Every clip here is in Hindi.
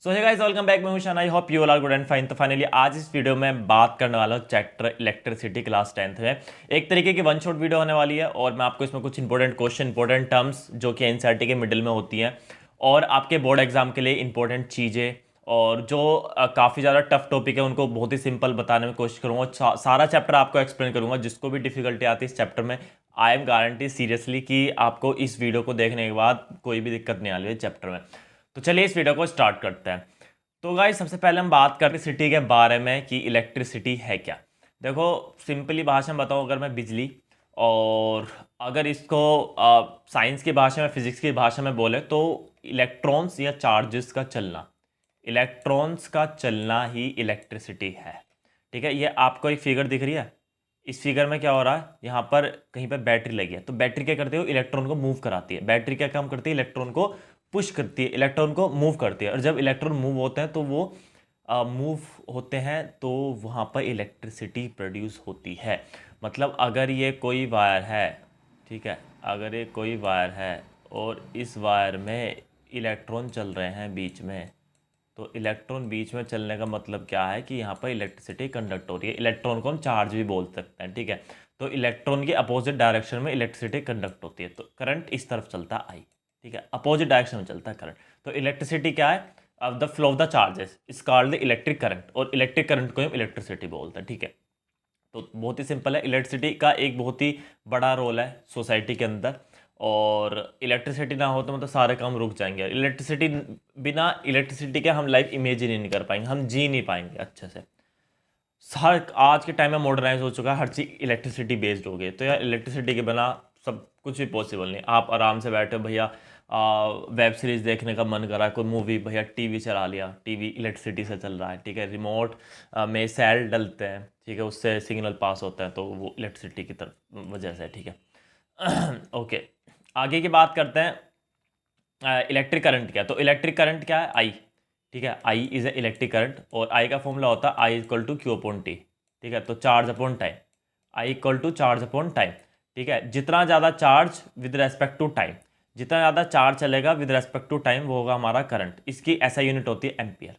सो हे गाइस, वेलकम बैक। मैं हूं Shaan. I hope you all are good and fine. तो फाइनली आज इस वीडियो में बात करने वाला हूं चैप्टर इलेक्ट्रिसिटी क्लास 10th में। एक तरीके की वन शॉट वीडियो होने वाली है और मैं आपको इसमें कुछ इंपॉर्टेंट क्वेश्चन, इंपॉर्टेंट टर्म्स जो कि एनसीईआरटी के मिडिल में होती हैं और आपके बोर्ड एग्जाम के लिए इंपॉर्टेंट चीज़ें और जो काफ़ी ज़्यादा टफ टॉपिक है उनको बहुत ही सिंपल बताने में कोशिश करूँगा। सारा चैप्टर आपको एक्सप्लेन करूँगा। जिसको भी डिफिकल्टी आती है इस चैप्टर में, आई एम गारंटी सीरियसली कि आपको इस वीडियो को देखने के बाद कोई भी दिक्कत नहीं आनी है चैप्टर में। तो चलिए इस वीडियो को स्टार्ट करते हैं। तो गाइस, सबसे पहले हम बात करते हैं इलेक्ट्रिसिटी के बारे में कि इलेक्ट्रिसिटी है क्या। देखो, सिंपली भाषा में बताऊँ, अगर मैं बिजली और अगर इसको साइंस की भाषा में, फिजिक्स की भाषा में बोले तो इलेक्ट्रॉन्स या चार्जेस का चलना, इलेक्ट्रॉन्स का चलना ही इलेक्ट्रिसिटी है। ठीक है, ये आपको एक फिगर दिख रही है। इस फिगर में क्या हो रहा है, यहाँ पर कहीं पर बैटरी लगी है। तो बैटरी क्या करती है, इलेक्ट्रॉन को मूव कराती है। बैटरी क्या काम करती है, इलेक्ट्रॉन को पुश करती है, इलेक्ट्रॉन को मूव करती है। और जब इलेक्ट्रॉन मूव होते हैं तो वो मूव होते हैं तो वहाँ पर इलेक्ट्रिसिटी प्रोड्यूस होती है। मतलब अगर ये कोई वायर है, ठीक है, अगर ये कोई वायर है और इस वायर में इलेक्ट्रॉन चल रहे हैं बीच में, तो इलेक्ट्रॉन बीच में चलने का मतलब क्या है कि यहाँ पर इलेक्ट्रिसिटी कंडक्ट हो रही है। इलेक्ट्रॉन को हम चार्ज भी बोल सकते हैं, ठीक है। तो इलेक्ट्रॉन के अपोजिट डायरेक्शन में इलेक्ट्रिसिटी कंडक्ट होती है, तो करंट इस तरफ चलता है आई, ठीक है, अपोजिट डायरेक्शन में चलता है करंट। तो इलेक्ट्रिसिटी क्या है, अब the flow of the charges is called the electric current, और इलेक्ट्रिक करंट को हम इलेक्ट्रिसिटी बोलते हैं, ठीक है। तो बहुत ही सिंपल है। इलेक्ट्रिसिटी का एक बहुत ही बड़ा रोल है सोसाइटी के अंदर, और इलेक्ट्रिसिटी ना हो तो मतलब सारे काम रुक जाएंगे। इलेक्ट्रिसिटी, बिना इलेक्ट्रिसिटी के हम लाइफ इमेजिन ही नहीं कर पाएंगे, हम जी नहीं पाएंगे अच्छे से। हर आज के टाइम में मॉडर्नाइज हो चुका है, हर चीज़ इलेक्ट्रिसिटी बेस्ड हो गई। तो यार इलेक्ट्रिसिटी के बिना सब कुछ भी पॉसिबल नहीं। आप आराम से बैठे भैया, वेब सीरीज़ देखने का मन करा, कोई मूवी, भैया टीवी चला लिया, टीवी इलेक्ट्रिसिटी से चल रहा है, ठीक है। रिमोट में सेल डलते हैं, ठीक है, उससे सिग्नल पास होता है, तो वो इलेक्ट्रिसिटी की तरफ वजह से, ठीक है। ओके, आगे की बात करते हैं इलेक्ट्रिक करंट क्या। तो इलेक्ट्रिक करंट क्या है, आई, ठीक है। I is a electric current, और आई का फॉर्मूला होता है I equal to Q upon T, ठीक है। तो charge upon time, I equal to charge upon time, ठीक है। जितना ज़्यादा charge with respect to time, जितना ज़्यादा चार्ज चलेगा विद रेस्पेक्ट टू टाइम, वो होगा हमारा करंट। इसकी ऐसा यूनिट होती है एम्पियर,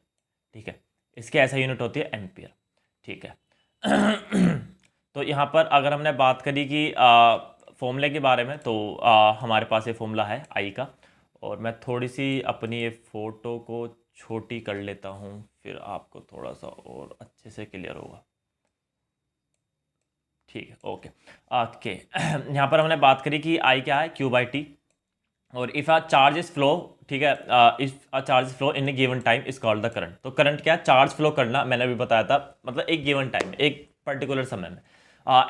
ठीक है। इसकी ऐसा यूनिट होती है एम्पियर, ठीक है। तो यहाँ पर अगर हमने बात करी कि फॉर्मूले के बारे में, तो हमारे पास ये फॉर्मूला है आई का। और मैं थोड़ी सी अपनी ये फ़ोटो को छोटी कर लेता हूँ, फिर आपको थोड़ा सा और अच्छे से क्लियर होगा, ठीक है। Okay okay. यहाँ पर हमने बात करी कि आई क्या है, क्यू बाई टी। और if a charge is flow, ठीक है, if a charge flow in A given time is called the current. तो करंट क्या है, चार्ज फ्लो करना, मैंने भी बताया था, मतलब एक गिवन टाइम, एक पर्टिकुलर समय में।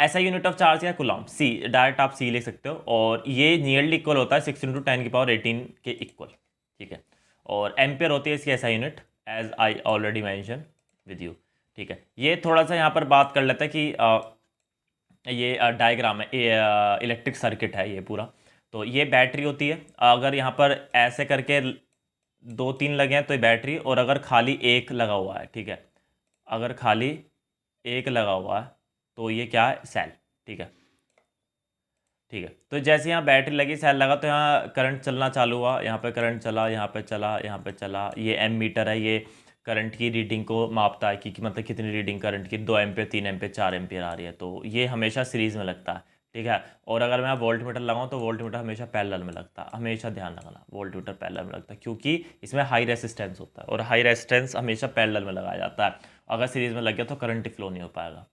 ऐसा यूनिट ऑफ चार्ज क्या, कुलॉम, सी, डायरेक्ट आप सी लिख सकते हो। और ये नियरली इक्वल होता है 6 × 10⁻18 के इक्वल, ठीक है। और एम्पियर होती है इसकी ऐसा unit, as I already mention with you, ठीक है। ये थोड़ा सा यहाँ पर बात कर लेते हैं कि ये डायग्राम है, इलेक्ट्रिक सर्किट है ये पूरा। तो ये बैटरी होती है। अगर यहाँ पर ऐसे करके 2 3 लगे हैं तो ये बैटरी, और अगर खाली एक लगा हुआ है, ठीक है, अगर खाली एक लगा हुआ है तो ये क्या है, सेल, ठीक है, ठीक है। तो जैसे यहाँ बैटरी लगी, सेल लगा, तो यहाँ करंट चलना चालू हुआ, यहाँ पे करंट चला, यहाँ पे चला, यहाँ पे चला। ये एम मीटर है, ये करंट की रीडिंग को मापता है कि मतलब कितनी रीडिंग करंट की, 2 एम्पियर, 3 एम्पियर, 4 एम्पियर आ रही है। तो ये हमेशा सीरीज़ में लगता है, ठीक है। और अगर मैं वोल्ट मीटर लगाऊँ तो वोल्ट मीटर हमेशा पैरेलल में लगता है, हमेशा ध्यान रखना, वोल्ट मीटर पैरेलल में लगता है, क्योंकि इसमें हाई रेसिस्टेंस होता है, और हाई रेसिस्टेंस हमेशा पैरेलल में लगाया जाता है। अगर सीरीज़ में लग गया तो करंट फ्लो नहीं हो पाएगा।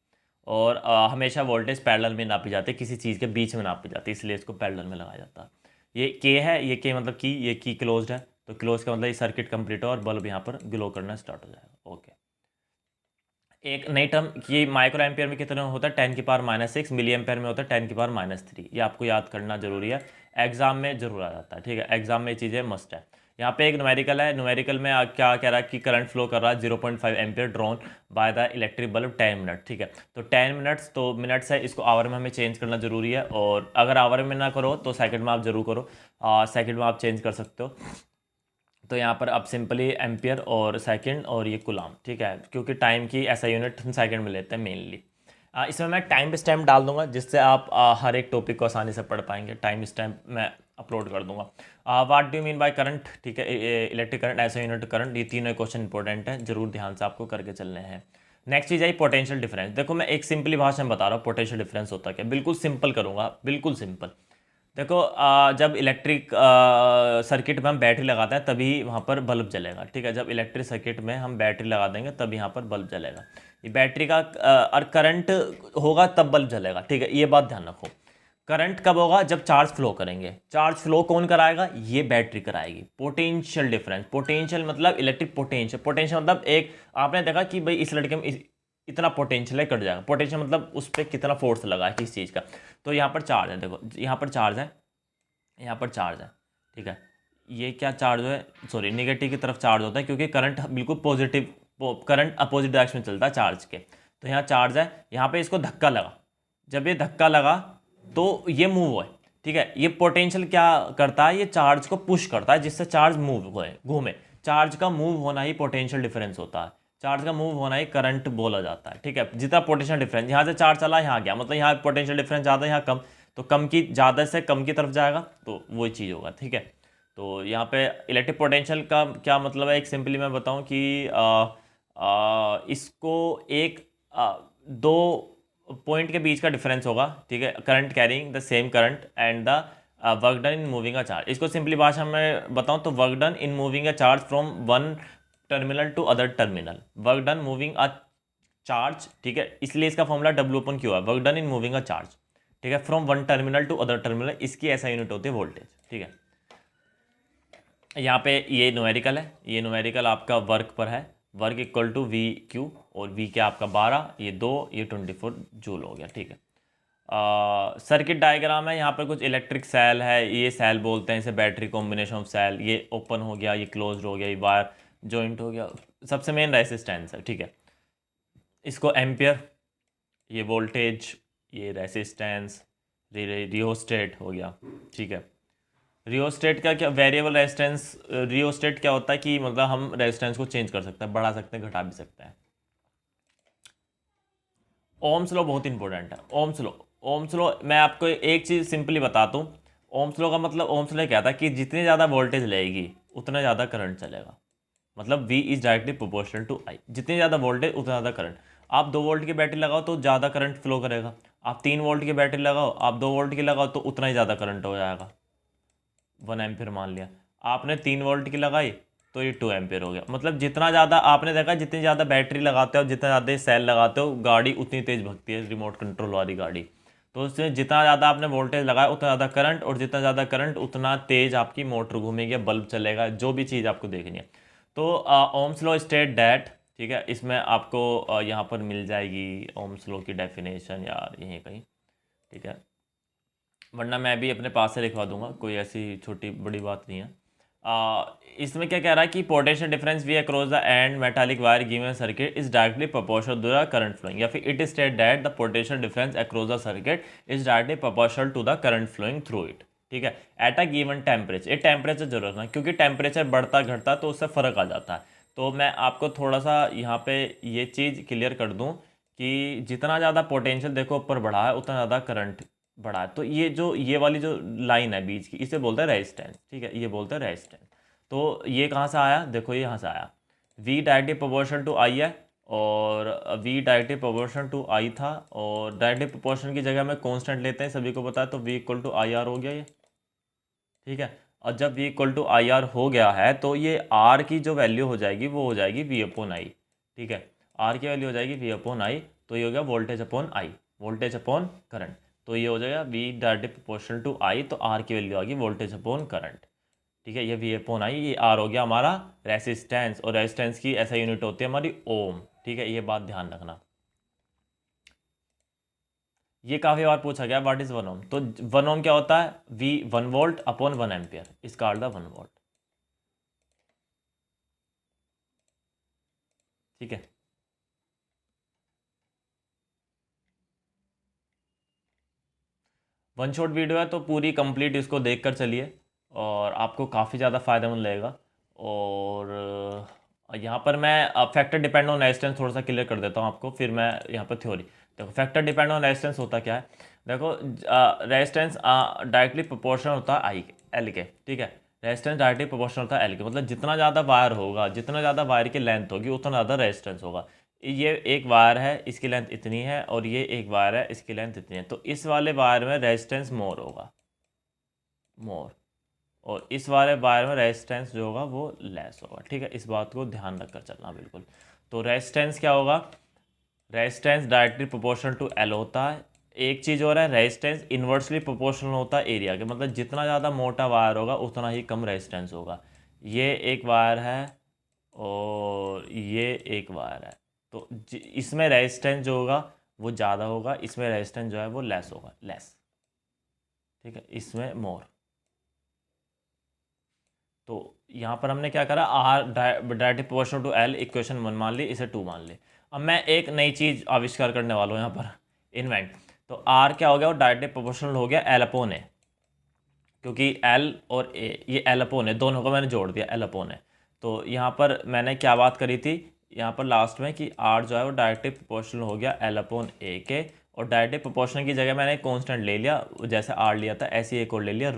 और हमेशा वोल्टेज पैरेलल में नापी जाती है, किसी चीज़ के बीच में नापी जाती है, इसलिए इसको पैरेलल में लगाया जाता है। ये के है, ये के मतलब की, ये की क्लोज्ड है, तो क्लोज का मतलब ये सर्किट कंप्लीट हो और बल्ब यहाँ पर ग्लो करना स्टार्ट हो जाएगा। ओके, एक नई टर्म कि माइक्रो एम्पियर में कितने होता है, 10⁻⁻6, मिली एम्पियर में होता है 10⁻⁻3। ये आपको याद करना जरूरी है, एग्जाम में जरूर आ जाता है, ठीक है। एग्जाम में ये चीज़ें मस्ट है। यहाँ पे एक न्यूमेरिकल है, न्यूमेरिकल में क्या कह रहा है कि करंट फ्लो कर रहा है 0.5 ampere drawn by the electric bulb 10 minute, ठीक है। तो 10 मिनट्स, तो मिनट्स है, इसको आवर में हमें चेंज करना जरूरी है। और अगर आवर में ना करो तो सेकंड में आप जरूर करो, सेकंड में आप चेंज कर सकते हो। तो यहाँ पर आप सिंपली एम्पियर और सेकंड और ये कुलाम, ठीक है, क्योंकि टाइम की ऐसा यूनिट हम सेकंड में लेते हैं मेनली। इसमें मैं टाइम स्टैम्प डाल दूंगा, जिससे आप हर एक टॉपिक को आसानी से पढ़ पाएंगे। टाइम स्टैम्प मैं अपलोड कर दूंगा। What do mean by current, ठीक है, इलेक्ट्रिक करंट, ऐसा यूनिट करंट, ये तीनों क्वेश्चन इंपॉर्टेंट है, जरूर ध्यान से आपको करके चलने हैं। नेक्स्ट चीज़ आई पोटेंशियल डिफरेंस। देखो मैं एक सिंपली भाषा में बता रहा हूँ पोटेंशियल डिफरेंस होता क्या, बिल्कुल सिंपल करूँगा, बिल्कुल सिंपल। देखो जब इलेक्ट्रिक सर्किट में हम बैटरी लगाते हैं तभी वहाँ पर बल्ब जलेगा, ठीक है। जब इलेक्ट्रिक सर्किट में हम बैटरी लगा देंगे तभी यहाँ पर बल्ब जलेगा। ये बैटरी का और करंट होगा तब बल्ब जलेगा, ठीक है, ये बात ध्यान रखो। करंट कब होगा, जब चार्ज फ्लो करेंगे। चार्ज फ्लो कौन कराएगा, ये बैटरी कराएगी। पोटेंशियल डिफरेंस, पोटेंशियल मतलब इलेक्ट्रिक पोटेंशियल, पोटेंशियल मतलब एक आपने देखा कि भाई इस लड़के में इतना पोटेंशियल है, कट जाएगा। पोटेंशियल मतलब उस पर कितना फोर्स लगा है किस चीज़ का। तो यहाँ पर चार्ज है, देखो यहाँ पर चार्ज है, यहाँ पर चार्ज है, ठीक है। ये क्या चार्ज है, सॉरी निगेटिव की तरफ चार्ज होता है क्योंकि करंट बिल्कुल पॉजिटिव, करंट अपोजिट डायरेक्शन में चलता है चार्ज के। तो यहाँ चार्ज है, यहाँ पे इसको धक्का लगा, जब ये धक्का लगा तो ये मूव हुआ, ठीक है। ये पोटेंशियल क्या करता है, ये चार्ज को पुश करता है जिससे चार्ज मूव होए, घूमे। चार्ज का मूव होना ही पोटेंशियल डिफरेंस होता है, चार्ज का मूव होना ही करंट बोला जाता है, ठीक है। जितना पोटेंशियल डिफरेंस, यहाँ से चार्ज चला यहाँ गया, मतलब यहाँ पोटेंशियल डिफरेंस ज़्यादा, यहाँ कम, तो कम की ज़्यादा से कम की तरफ जाएगा, तो वही चीज़ होगा, ठीक है। तो यहाँ पे इलेक्ट्रिक पोटेंशियल का क्या मतलब है, एक सिंपली मैं बताऊँ कि इसको एक दो पॉइंट के बीच का डिफरेंस होगा, ठीक है। Current carrying the same current and the work done in moving a charge. इसको सिंपली भाषा में बताऊँ तो work done in moving a charge from one terminal to other terminal, work done moving a charge, ठीक है। इसलिए इसका फॉर्मूला W/Q है, work done in moving a charge, ठीक है, from one terminal to other terminal. इसकी ऐसा यूनिट होती है वोल्टेज, ठीक है। यहाँ पे ये न्यूमेरिकल है, ये न्यूमेरिकल आपका वर्क पर है, वर्क इक्वल टू VQ, और V क्या आपका 12, ये 2, ये 24 जूल हो गया, ठीक है। सर्किट डायग्राम है, यहाँ पर कुछ इलेक्ट्रिक सेल है, ये सेल बोलते हैं इसे, बैटरी कॉम्बिनेशन ऑफ सेल, ये ओपन हो गया, ये क्लोज हो गया, ये वायर जॉइंट हो गया, सबसे मेन रेसिस्टेंस है, ठीक है। इसको एम्पियर, ये वोल्टेज, ये रेसिस्टेंस, रियोस्टेट हो गया, ठीक है। रियोस्टेट का क्या, वेरिएबल रेजिस्टेंस। रियोस्टेट क्या होता है कि मतलब हम रेजिस्टेंस को चेंज कर सकते हैं, बढ़ा सकते हैं, घटा भी सकते हैं। ओम्स लॉ बहुत इंपॉर्टेंट है, ओम्स लॉ। ओम्स लॉ मैं आपको एक चीज़ सिंपली बताता हूँ। ओम्स लॉ का मतलब, ओम्स लॉ क्या था कि जितनी ज़्यादा वोल्टेज लेगी उतना ज़्यादा करंट चलेगा, मतलब V is directly proportional to I। जितनी ज़्यादा वोल्टेज उतना ज़्यादा करंट। आप 2 वोल्ट की बैटरी लगाओ तो ज़्यादा करंट फ्लो करेगा, आप 3 वोल्ट की बैटरी लगाओ, आप 2 वोल्ट की लगाओ तो उतना ही ज़्यादा करंट हो जाएगा, 1 एम्पियर मान लिया। आपने 3 वोल्ट की लगाई तो ये 2 एम्पियर हो गया। मतलब जितना ज़्यादा आपने देखा, जितनी ज़्यादा बैटरी लगाते हो, जितना ज़्यादा सेल लगाते हो, गाड़ी उतनी तेज़ भगती है, रिमोट कंट्रोल वाली गाड़ी। तो उससे जितना ज़्यादा आपने वोल्टेज लगाया उतना ज़्यादा करंट, और जितना ज़्यादा करंट उतना तेज़ आपकी मोटर घूमेगी, बल्ब चलेगा, जो भी चीज़ आपको देखनी है। तो ओम्स लॉ स्टेट दैट, ठीक है, इसमें आपको यहाँ पर मिल जाएगी ओम्स लॉ की डेफिनेशन यार, यहीं कहीं, ठीक है, वरना मैं भी अपने पास से लिखवा दूंगा, कोई ऐसी छोटी बड़ी बात नहीं है। इसमें क्या कह रहा है कि potential difference V across the and metallic wire given circuit is directly proportional to the current flowing, या फिर it state that the potential difference across the circuit is directly proportional to the current flowing through it, ठीक है, एट अ गिवन टेम्परेचर। ये टेम्परेचर जरूरत है क्योंकि टेम्परेचर बढ़ता घटता तो उससे फ़र्क आ जाता है। तो मैं आपको थोड़ा सा यहाँ पे ये चीज़ क्लियर कर दूँ कि जितना ज़्यादा पोटेंशियल देखो ऊपर बढ़ा है उतना ज़्यादा करंट बढ़ा है। तो ये वाली जो लाइन है बीच की, इसे बोलते हैं रेजिस्टेंस, ठीक है, ये बोलते हैं रेजिस्टेंस। तो ये कहाँ से आया, देखो ये यहाँ से आया, V directly proportional to I है, और V directly proportional to I था, और डायरेक्टली प्रोपोर्शनल की जगह में कांस्टेंट लेते हैं, सभी को पता है, तो V इक्वल टू IR हो गया ये, ठीक है। और जब V इक्वल टू IR हो गया है तो ये R की जो वैल्यू हो जाएगी वो हो जाएगी V/I, ठीक है, R की वैल्यू हो जाएगी V/I, तो ये हो गया voltage upon I, voltage upon current. तो ये हो जाएगा V directly proportional to I, तो R की वैल्यू आ गई वोल्टेज अपॉन करंट, ठीक है। ये V/I, ये R हो गया हमारा रेसिस्टेंस, और रेसिस्टेंस की ऐसा यूनिट होती है हमारी ओम, ठीक है, ये बात ध्यान रखना। ये काफ़ी बार पूछा गया व्हाट इज 1 ओम। तो 1 ओम क्या होता है, V 1 वोल्ट अपॉन 1 एम्पियर, इसका अर्थ 1 वोल्ट, ठीक है। वन शॉट वीडियो है तो पूरी कंप्लीट इसको देख कर चलिए, और आपको काफ़ी ज़्यादा फ़ायदेमंद लगेगा। और यहाँ पर मैं फैक्टर डिपेंड ऑन रेजिस्टेंस थोड़ा सा क्लियर कर देता हूँ आपको, फिर मैं यहाँ पर थ्योरी। देखो फैक्टर डिपेंड ऑन रेजिस्टेंस होता क्या है, देखो रेजिस्टेंस डायरेक्टली प्रोपोर्शनल होता है I के, एल के, ठीक है। रेजिस्टेंस डायरेक्टली प्रोपोर्शनल होता है एल के, मतलब जितना ज़्यादा वायर होगा, जितना ज़्यादा वायर की लेंथ होगी उतना ज़्यादा रेजिस्टेंस होगा। ये एक वायर है, इसकी लेंथ इतनी है, और ये एक वायर है, इसकी लेंथ इतनी है, तो इस वाले वायर में रेजिस्टेंस मोर होगा, मोर, और इस वाले वायर में रेजिस्टेंस जो होगा वो लेस होगा, ठीक है। इस बात को ध्यान रखकर चलना बिल्कुल। तो रेजिस्टेंस क्या होगा, resistance directly proportional to L होता है। एक चीज़ हो रहा है, रेजिस्टेंस इन्वर्सली प्रोपोर्शनल होता है एरिया के, मतलब जितना ज़्यादा मोटा वायर होगा उतना ही कम रेजिस्टेंस होगा। ये एक वायर है और ये एक वायर है, तो इसमें रेजिस्टेंस जो होगा वो ज़्यादा होगा, इसमें रेजिस्टेंस जो है वो लेस होगा, लेस, ठीक है, इसमें मोर। तो यहाँ पर हमने क्या करा, R directly proportional to L, equation 1 मान ली, इसे 2 मान ली। अब मैं एक नई चीज़ आविष्कार करने वाला हूँ यहाँ पर, इन्वेंट। तो आर क्या हो गया, वो डायरेक्टली प्रोपोर्शनल हो गया एल अपॉन ए, क्योंकि एल और ए, ये एल अपॉन ए, दोनों को मैंने जोड़ दिया, एल अपॉन ए। तो यहाँ पर मैंने क्या बात करी थी यहाँ पर लास्ट में, कि आर जो है वो डायरेक्टली प्रोपोर्शनल हो गया एल अपॉन ए के, और डायरेक्टली प्रोपोर्शनल की जगह मैंने कांस्टेंट ले लिया, जैसे आर लिया था ऐसे ही एक और ले लिया,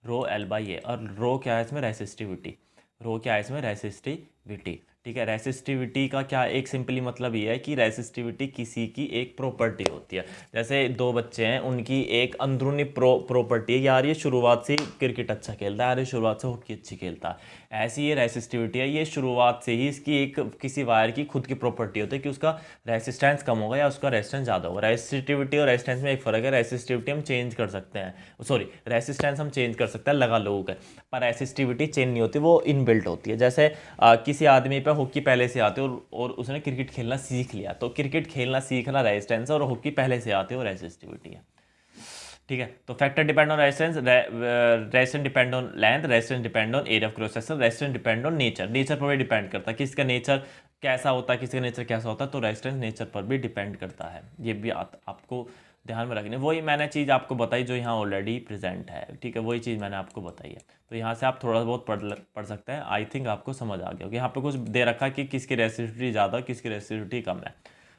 रो एल बाई ए। और रो क्या है इसमें, रेसिस्टिविटी, रो क्या है इसमें, रेसिस्टिविटी, ठीक है। रेसिस्टिविटी का क्या एक सिंपली मतलब ये है कि रेसिस्टिविटी किसी की एक प्रॉपर्टी होती है। जैसे दो बच्चे हैं, उनकी एक अंदरूनी प्रॉपर्टी है, यार ये शुरुआत से क्रिकेट अच्छा खेलता है, यार ये शुरुआत से हॉकी अच्छी खेलता है, ऐसी ये रेसिस्टिविटी है, ये शुरुआत से ही इसकी एक किसी वायर की खुद की प्रॉपर्टी होती है कि उसका रेसिस्टेंस कम होगा या उसका रेजिस्टेंस ज़्यादा होगा। रेसिस्टिविटी और रेजिस्टेंस में एक फ़र्क है, रेसिस्टिविटी हम चेंज कर सकते हैं, सॉरी रेसिस्टेंस हम चेंज कर सकते हैं लगा लोगों के, पर रेसिस्टिविटी चेंज नहीं होती, वो इनबिल्ट होती है। जैसे किसी आदमी पे हॉकी पहले से आती है और उसने क्रिकेट खेलना सीख लिया, तो क्रिकेट खेलना सीखना रेजिस्टेंस है, और हॉकी पहले से आती है वो रेसिस्टिविटी है, ठीक है। तो factor depend on resistance, resistance depend on length, resistance depend on area of cross section, resistance depend on nature, nature पर भी डिपेंड करता है, किसका नेचर कैसा होता है, किसी का नेचर कैसा होता है, तो रेजिस्टेंस नेचर पर भी डिपेंड करता है। ये भी आपको ध्यान में रखनी, वही मैंने चीज़ आपको बताई जो यहाँ ऑलरेडी प्रेजेंट है, ठीक है, वही चीज़ मैंने आपको बताई है। तो यहाँ से आप थोड़ा बहुत पढ़ सकते हैं, आई थिंक आपको समझ आ गया होगा। यहाँ पे कुछ दे रखा है कि किसकी रेसिस्टिविटी ज़्यादा, किसकी रेसिस्टिविटी कम है।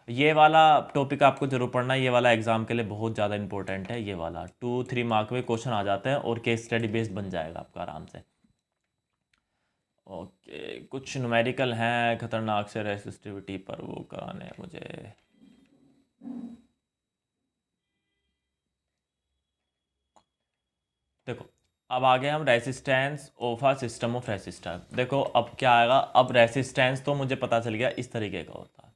ये वाला टॉपिक आपको जरूर पढ़ना है, ये वाला एग्जाम के लिए बहुत ज़्यादा इंपॉर्टेंट है, ये वाला 2-3 मार्क में क्वेश्चन आ जाते हैं और केस स्टडी बेस्ड बन जाएगा आपका आराम से। ओके, कुछ न्यूमेरिकल हैं खतरनाक से रेसिस्टिविटी पर, वो कराने हैं मुझे। देखो अब आगे हम resistance of a system of resistor. देखो अब क्या आएगा, अब रेसिस्टेंस तो मुझे पता चल गया इस तरीके का होता है,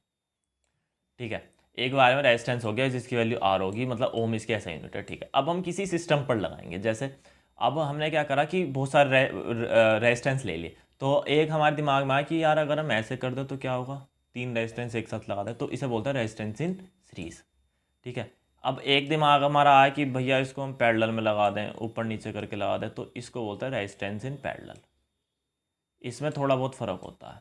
ठीक है। एक बार में रेजिस्टेंस हो गया जिसकी वैल्यू आर होगी, मतलब ओम इसके ऐसा यूनिट है, ठीक है। अब हम किसी सिस्टम पर लगाएंगे, जैसे अब हमने क्या करा कि बहुत सारे रेजिस्टेंस ले लिए, तो एक हमारे दिमाग में आया कि यार अगर हम ऐसे कर दे तो क्या होगा, 3 रेजिस्टेंस एक साथ लगा दे, तो इसे बोलते हैं रेजिस्टेंस इन सीरीज, ठीक है। अब एक दिमाग हमारा आया कि भैया इसको हम पैरेलल में लगा दें, ऊपर नीचे करके लगा दें, तो इसको बोलते हैं रेजिस्टेंस इन पैरेलल। इसमें थोड़ा बहुत फ़र्क होता है,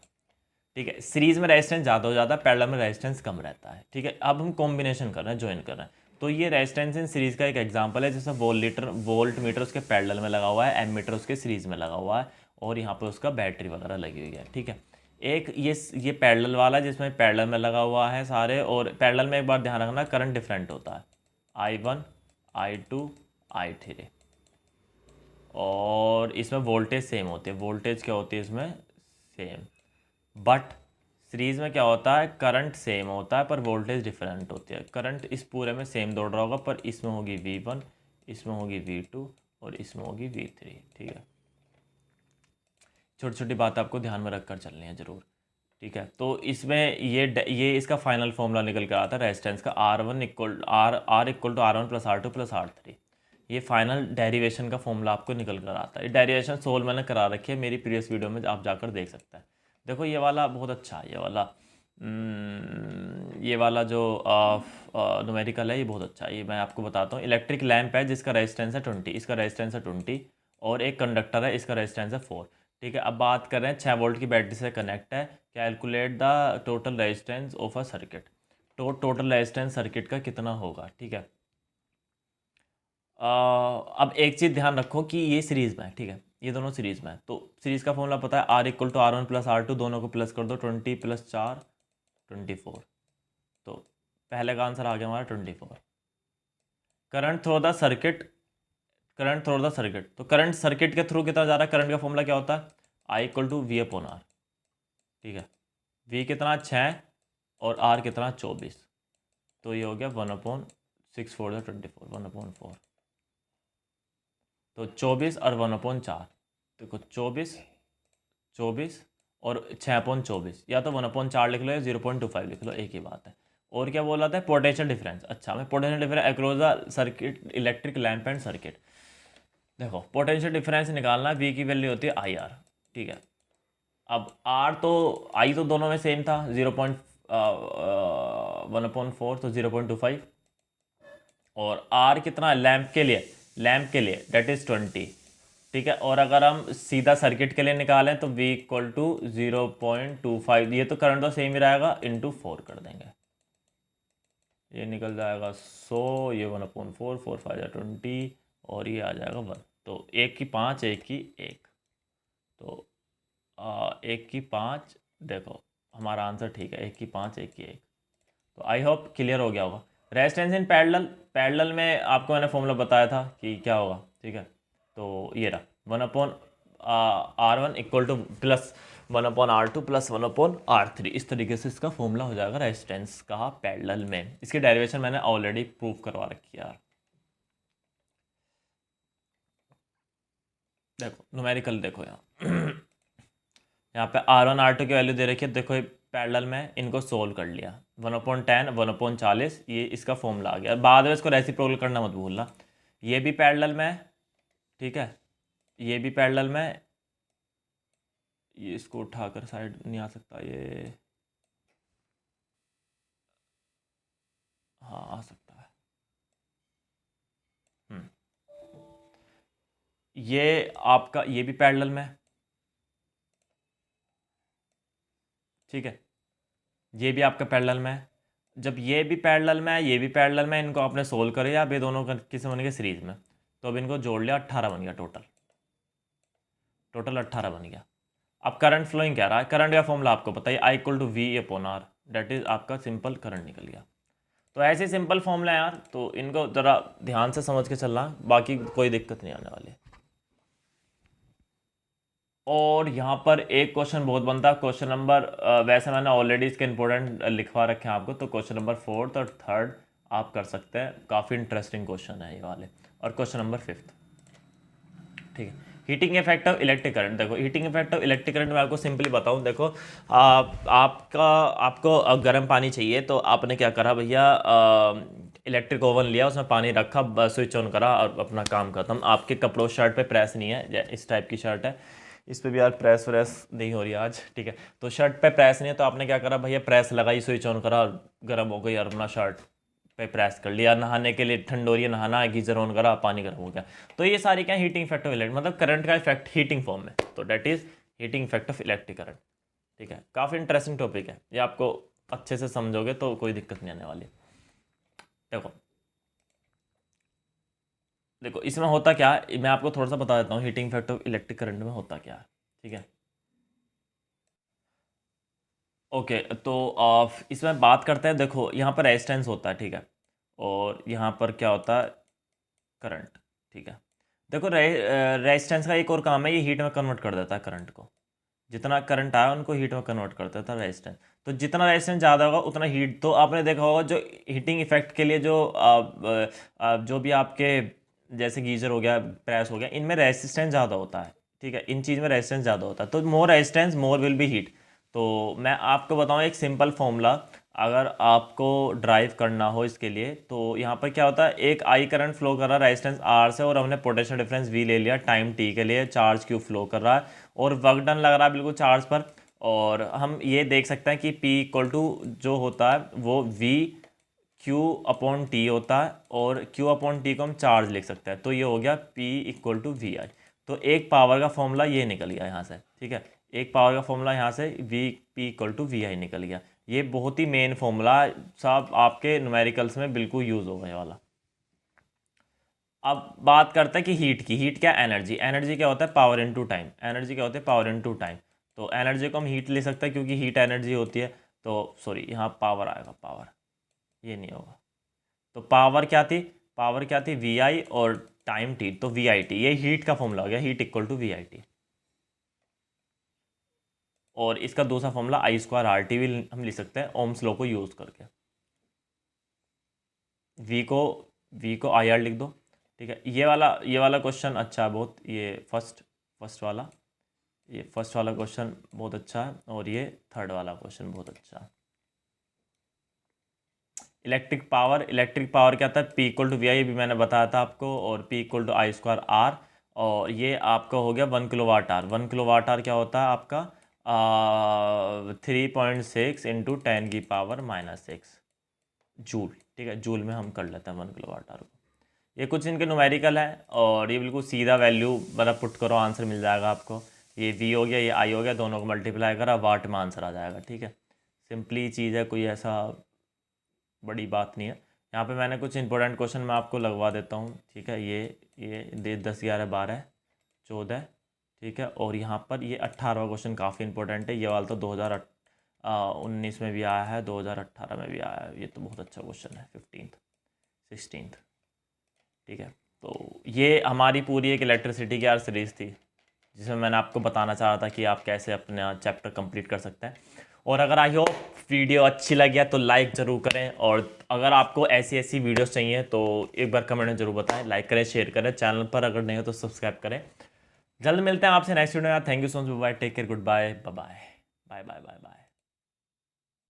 ठीक है। सीरीज में रेजिस्टेंस ज़्यादा हो जाता है, पैरेलल में रेजिस्टेंस कम रहता है, ठीक है। अब हम कॉम्बिनेशन कर रहे हैं, ज्वाइन कर रहे हैं, तो ये रेजिस्टेंस इन सीरीज का एक एग्जांपल है, जैसे वोल्ट मीटर उसके पैरेलल में लगा हुआ है, एम मीटर उसके सीरीज में लगा हुआ है, और यहाँ पे उसका बैटरी वगैरह लगी हुई है, ठीक है। एक ये पैरेलल वाला जिसमें पैरेलल में लगा हुआ है सारे, और पैरेलल में एक बार ध्यान रखना करंट डिफरेंट होता है, I1 I2 I3, और इसमें वोल्टेज सेम होती है, वोल्टेज क्या होती है इसमें सेम, बट सीरीज़ में क्या होता है, करंट सेम होता है पर वोल्टेज डिफरेंट होती है। करंट इस पूरे में सेम दौड़ रहा होगा, पर इसमें होगी V1, इसमें होगी V2 और इसमें होगी V3, ठीक है। छोटी छोटी बात आपको ध्यान में रखकर चलनी है ज़रूर, ठीक है। तो इसमें ये इसका फाइनल फॉर्मूला निकल कर आता है रेजिस्टेंस का, R1 equal R equal to R1 plus R2 plus R3। ये फाइनल डेरिवेशन का फॉर्मूला आपको निकल कर आता है। ये डेरिवेशन सोल्व मैंने करा रखी है मेरी प्रीवियस वीडियो में, आप जाकर देख सकते हैं। देखो ये वाला बहुत अच्छा है, ये वाला जो न्यूमेरिकल है ये बहुत अच्छा है, ये मैं आपको बताता हूँ। इलेक्ट्रिक लैंप है जिसका रेजिस्टेंस है 20, इसका रेजिस्टेंस है 20, और एक कंडक्टर है इसका रेजिस्टेंस है 4, ठीक है। अब बात कर रहे हैं 6 वोल्ट की बैटरी से कनेक्ट है, calculate the total resistance of a circuit, तो टोटल रेजिस्टेंस सर्किट का कितना होगा, ठीक है। अब एक चीज़ ध्यान रखो कि ये सीरीज़ में है, ठीक है, ये दोनों सीरीज़ में है, तो सीरीज़ का फॉर्मूला पता है, R equal to R1 plus R2, दोनों को प्लस कर दो, 20 प्लस 4 24, तो पहले का आंसर आ गया हमारा 24। Current through the circuit current through the circuit, तो करंट सर्किट के थ्रू कितना जा रहा है, करंट का फॉर्मूला क्या होता है, I equal to V upon R. ठीक है, वी कितना 6 और आर कितना 24, तो ये हो गया 1/6 4 24, 1/4, तो 24 और 1/4, देखो 24 24 और 6/24, या तो 1/4 लिख लो या 0.25 लिख लो, एक ही बात है। और क्या बोला था, पोटेंशियल डिफरेंस। अच्छा, मैं potential difference across the circuit electric lamp and circuit. देखो पोटेंशियल डिफरेंस निकालना, वी की वैल्यू होती है आई आर। ठीक है, अब आर तो आई तो दोनों में सेम था, 1/4 तो 0.25, और आर कितना लैंप के लिए, लैंप के लिए डेट इज 20। ठीक है, और अगर हम सीधा सर्किट के लिए निकालें तो V इक्वल टू 0.25, ये तो करंट तो सेम ही रहेगा, इंटू 4 कर देंगे, ये निकल जाएगा 100, ये 1/4, 4 5 20, और ये आ जाएगा 1, तो 1 की 5 1 की 1, तो 1 की 5, देखो हमारा आंसर ठीक है, 1 की 5 1 की 1। तो आई होप क्लियर हो गया होगा। रेजिस्टेंस इन पैरेलल, पैरेलल में आपको मैंने फॉर्मूला बताया था कि क्या होगा। ठीक है, तो ये रहा 1/R1 equal two plus 1/R2 plus 1/R3, इस तरीके से इसका फॉर्मूला हो जाएगा रेजिस्टेंस का पैरेलल में। इसकी डेरिवेशन मैंने ऑलरेडी प्रूव करवा रखी है यार। देखो न्यूमेरिकल देखो यहाँ यहाँ पे R1 R2 की वैल्यू दे रखी है, देखो पैरेलल में इनको सोल्व कर लिया, 1/10 1/40, ये इसका फॉर्मूला आ गया। बाद में इसको रेसिप्रोकल करना मत भूलना। ये भी पैरेलल में है, ठीक है, ये भी पैरेलल में, ये इसको उठाकर साइड नहीं आ सकता, ये हाँ आ सकता है। ये आपका ये भी पैरेलल में है, ठीक है, ये भी आपका पैरेलल में है। जब ये भी पैरेलल में है, ये भी पैरेलल में है, इनको आपने सोल्व करे, या ये दोनों किसी बन गए सीरीज में, तो अब इनको जोड़ लिया, 18 बन गया टोटल, टोटल 18 बन गया। अब करंट फ्लोइंग क्या रहा है, करंट का फॉर्मूला आपको पता है, I equal to V upon R, that is आपका सिंपल करंट निकल गया। तो ऐसे सिंपल फॉर्मूला है यार, तो इनको ज़रा ध्यान से समझ के चलना, बाकी कोई दिक्कत नहीं आने वाली। और यहाँ पर एक क्वेश्चन बहुत बनता है, क्वेश्चन नंबर वैसे मैंने ऑलरेडी इसके इंपॉर्टेंट लिखवा रखे हैं आपको, तो क्वेश्चन नंबर 4 और 3 आप कर सकते हैं, काफ़ी इंटरेस्टिंग क्वेश्चन है ये वाले। और क्वेश्चन नंबर 5, ठीक है, heating effect of electric current. देखो heating effect of electric current मैं आपको सिंपली बताऊं, देखो आपको गर्म पानी चाहिए, तो आपने क्या करा भैया, इलेक्ट्रिक ओवन लिया, उसमें पानी रखा, स्विच ऑन करा और अपना काम खत्म। आपके कपड़ों शर्ट पे प्रेस नहीं है, इस टाइप की शर्ट है, इस पे भी यार प्रेस व्रेस नहीं हो रही आज, ठीक है, तो शर्ट पे प्रेस नहीं है, तो आपने क्या करा भैया, प्रेस लगाई, स्विच ऑन करा, गर्म हो गई और अपना शर्ट पे प्रेस कर लिया। नहाने के लिए ठंड हो रही है, नहाना है, गीजर ऑन करा, पानी गर्म हो गया। तो ये सारी क्या हीटिंग इफेक्ट ऑफ इलेक्ट्रिक, मतलब करंट का इफेक्ट हीटिंग फॉर्म में, तो that is heating effect of electric current. ठीक है, काफ़ी इंटरेस्टिंग टॉपिक है ये, आपको अच्छे से समझोगे तो कोई दिक्कत नहीं आने वाली। देखो देखो इसमें होता क्या है, मैं आपको थोड़ा सा बता देता हूँ, heating effect of electric current में होता क्या है। ठीक है, ओके, तो इसमें बात करते हैं, देखो यहाँ पर रेजिस्टेंस होता है, ठीक है, और यहाँ पर क्या होता है, करंट। ठीक है, देखो रेजिस्टेंस का एक और काम है, ये हीट में कन्वर्ट कर देता है करंट को, जितना करंट आया उनको हीट में कन्वर्ट कर देता है रेजिस्टेंस। तो जितना रेजिस्टेंस ज़्यादा होगा उतना हीट, तो आपने देखा होगा जो हीटिंग इफेक्ट के लिए जो भी आपके जैसे गीजर हो गया, प्रेस हो गया, इनमें रेजिस्टेंस ज़्यादा होता है। ठीक है, इन चीज़ में रेजिस्टेंस ज़्यादा होता है, तो more resistance more will be heat. तो मैं आपको बताऊँ एक सिंपल फॉर्मूला, अगर आपको ड्राइव करना हो इसके लिए, तो यहाँ पर क्या होता है, एक आई करंट फ्लो कर रहा है रेजिस्टेंस आर से, और हमने पोटेंशियल डिफरेंस वी ले लिया टाइम टी के लिए, चार्ज क्यू फ्लो कर रहा है, और वर्क डन लग रहा है बिल्कुल चार्ज पर। और हम ये देख सकते हैं कि P इक्वल टू जो होता है वो V Q अपॉन टी होता है, और Q अपॉन टी को हम चार्ज लिख सकते हैं, तो ये हो गया P इक्वल टू वी आई। तो एक पावर का फॉर्मूला ये निकल गया यहाँ से, ठीक है, एक पावर का फॉर्मूला यहाँ से P इक्वल टू वी आई निकल गया। ये बहुत ही मेन फॉर्मूला साहब आपके न्यूमेरिकल्स में बिल्कुल यूज़ होगा ये वाला। अब बात करते हैं कि हीट की, हीट क्या, एनर्जी, एनर्जी क्या होता है, पावर इनटू टाइम, एनर्जी क्या होती है, पावर इनटू टाइम। तो एनर्जी को हम हीट ले सकते हैं क्योंकि हीट एनर्जी होती है, तो सॉरी यहाँ पावर आएगा, पावर ये नहीं होगा। तो पावर क्या थी, पावर क्या थी, वी आई, और टाइम टी, तो वी आई टी, ये हीट का फॉर्मूला हो गया, heat equal to V I T. और इसका दूसरा formula I square R T भी हम लिख सकते हैं ओम्स लॉ को यूज़ करके। वी को आई आर लिख दो, ठीक है। ये वाला क्वेश्चन अच्छा है बहुत, ये फर्स्ट वाला क्वेश्चन बहुत अच्छा है, और ये थर्ड वाला क्वेश्चन बहुत अच्छा है। इलेक्ट्रिक पावर क्या था, P equal to V I, भी मैंने बताया था आपको, और P equal to I square R, और ये आपका हो गया 1 किलोवाट आर। 1 किलोवाट आर क्या होता है आपका 3.6 इंटू 10⁻⁻6 जूल, ठीक है। जूल में हम कर लेते हैं 1 किलोवाट आर को। ये कुछ इनके न्यूमेरिकल है, और ये बिल्कुल सीधा वैल्यू मतलब पुट करो, आंसर मिल जाएगा आपको। ये वी हो गया, ये आई हो गया, दोनों को मल्टीप्लाई करा, वाट में आंसर आ जाएगा, ठीक है। सिंपली चीज़ है, कोई ऐसा बड़ी बात नहीं है। यहाँ पे मैंने कुछ इंपॉर्टेंट क्वेश्चन मैं आपको लगवा देता हूँ, ठीक है। ये 10, 11, 12, 14, ठीक है। और यहाँ पर ये 18वां क्वेश्चन काफ़ी इंपॉर्टेंट है, ये वाला तो 2019 में भी आया है, 2018 में भी आया है, ये तो बहुत अच्छा क्वेश्चन है। 15th 16th, ठीक है। तो ये हमारी पूरी एक इलेक्ट्रिसिटी की यार सीरीज़ थी, जिसमें मैंने आपको बताना चाह रहा था कि आप कैसे अपना चैप्टर कंप्लीट कर सकते हैं। और अगर आई होप वीडियो अच्छी लगी है तो लाइक ज़रूर करें, और अगर आपको ऐसी वीडियोस चाहिए तो एक बार कमेंट में ज़रूर बताएं, लाइक करें, शेयर करें, चैनल पर अगर नहीं हो तो सब्सक्राइब करें। जल्द मिलते हैं आपसे नेक्स्ट वीडियो में। Thank you so much, bye, take care, goodbye, bye bye bye bye bye bye.